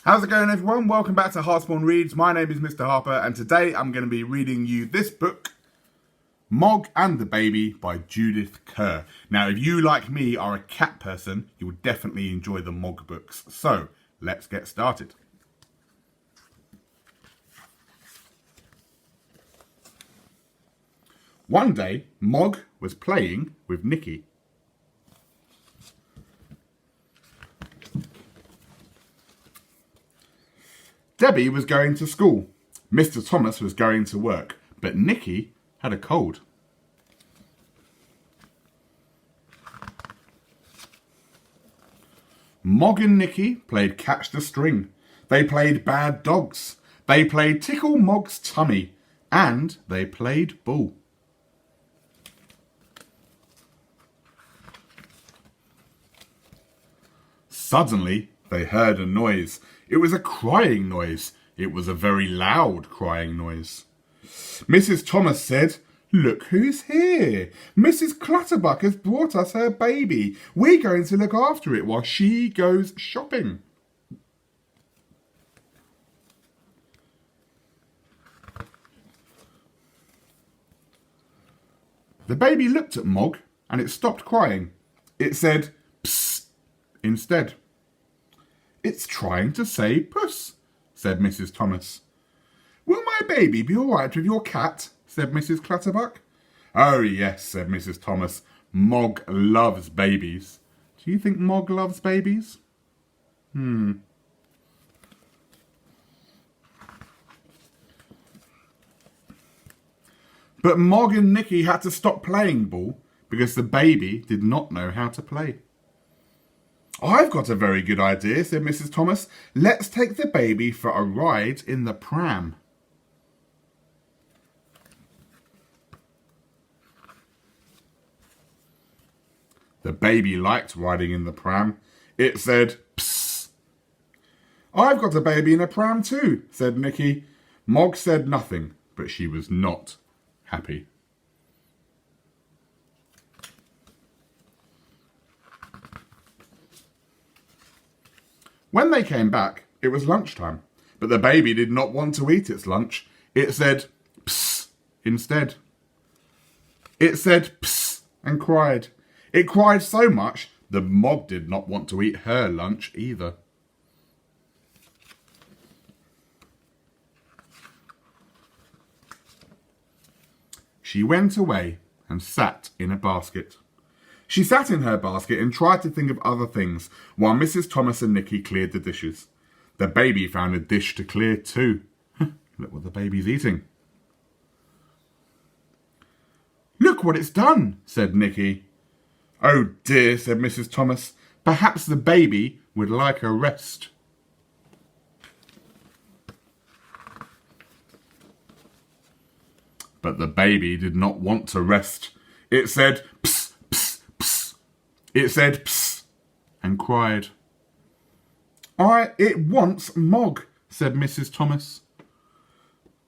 How's it going, everyone? Welcome back to Heartspawn Reads. My name is Mr. Harper, and today I'm going to be reading you this book, Mog and the Baby by Judith Kerr. Now, if you, like me, are a cat person, you will definitely enjoy the Mog books. So, let's get started. One day, Mog was playing with Nicky. Debbie was going to school. Mr. Thomas was going to work, but Nicky had a cold. Mog and Nicky played catch the string. They played bad dogs. They played tickle Mog's tummy. And they played ball. Suddenly, they heard a noise. It was a crying noise. It was a very loud crying noise. Mrs. Thomas said, "Look who's here. Mrs. Clutterbuck has brought us her baby. We're going to look after it while she goes shopping." The baby looked at Mog and it stopped crying. It said, "Psst," instead. "It's trying to say puss," said Mrs. Thomas. "Will my baby be all right with your cat?" said Mrs. Clutterbuck. "Oh, yes," said Mrs. Thomas. "Mog loves babies." Do you think Mog loves babies? But Mog and Nicky had to stop playing ball because the baby did not know how to play. "I've got a very good idea," said Mrs. Thomas. "Let's take the baby for a ride in the pram." The baby liked riding in the pram. It said, "Psst." "I've got a baby in a pram too," said Nicky. Mog said nothing, but she was not happy. When they came back, it was lunchtime, but the baby did not want to eat its lunch. It said, "Psst," instead. It said, "Psst," and cried. It cried so much that Mog did not want to eat her lunch either. She went away and sat in a basket. She sat in her basket and tried to think of other things while Mrs. Thomas and Nicky cleared the dishes. The baby found a dish to clear too. Look what the baby's eating. "Look what it's done," said Nicky. "Oh dear," said Mrs. Thomas. "Perhaps the baby would like a rest." But the baby did not want to rest. It said, "Psst, psst, psst." It said, "Psst," and cried. It wants Mog," said Mrs. Thomas.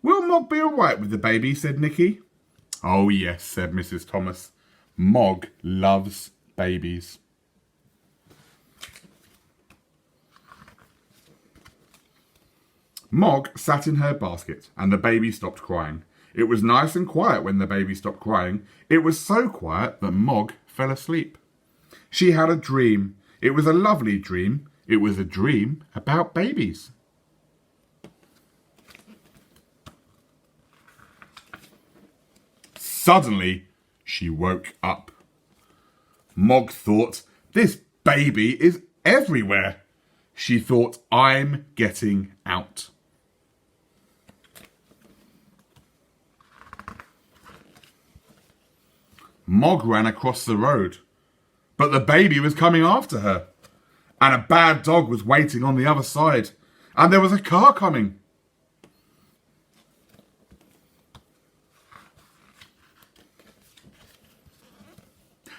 "Will Mog be all right with the baby?" said Nicky. "Oh, yes," said Mrs. Thomas. "Mog loves babies." Mog sat in her basket and the baby stopped crying. It was nice and quiet when the baby stopped crying. It was so quiet that Mog fell asleep. She had a dream. It was a lovely dream. It was a dream about babies. Suddenly, she woke up. Mog thought, "This baby is everywhere." She thought, "I'm getting out." Mog ran across the road, but the baby was coming after her. And a bad dog was waiting on the other side. And there was a car coming.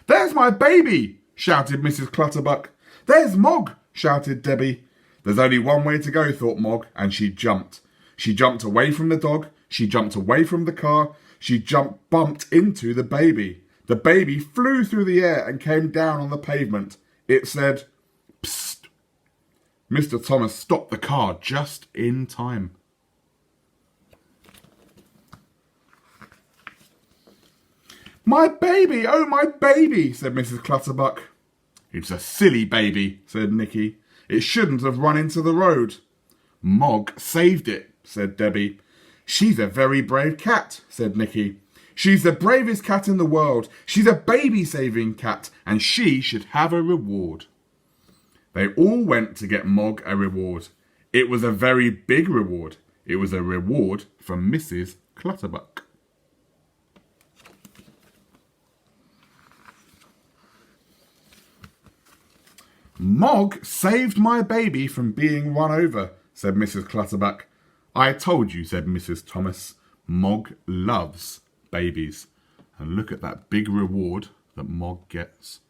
"There's my baby," shouted Mrs. Clutterbuck. "There's Mog," shouted Debbie. There's only one way to go, thought Mog, and she jumped. She jumped away from the dog. She jumped away from the car. She bumped into the baby. The baby flew through the air and came down on the pavement. It said, "Psst." Mr. Thomas stopped the car just in time. "My baby, oh my baby," said Mrs. Clutterbuck. "It's a silly baby," said Nicky. "It shouldn't have run into the road." "Mog saved it," said Debbie. "She's a very brave cat," said Nicky. "She's the bravest cat in the world. She's a baby-saving cat, and she should have a reward." They all went to get Mog a reward. It was a very big reward. It was a reward from Mrs. Clutterbuck. "Mog saved my baby from being run over," said Mrs. Clutterbuck. "I told you," said Mrs. Thomas. "Mog loves babies." And look at that big reward that Mog gets.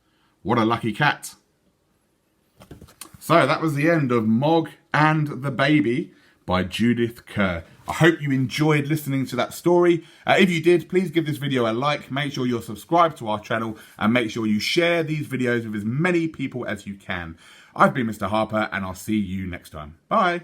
What a lucky cat. So that was the end of Mog and the Baby by Judith Kerr. I hope you enjoyed listening to that story. If you did, please give this video a like, make sure you're subscribed to our channel, and make sure you share these videos with as many people as you can. I've been Mr. Harper, and I'll see you next time. Bye.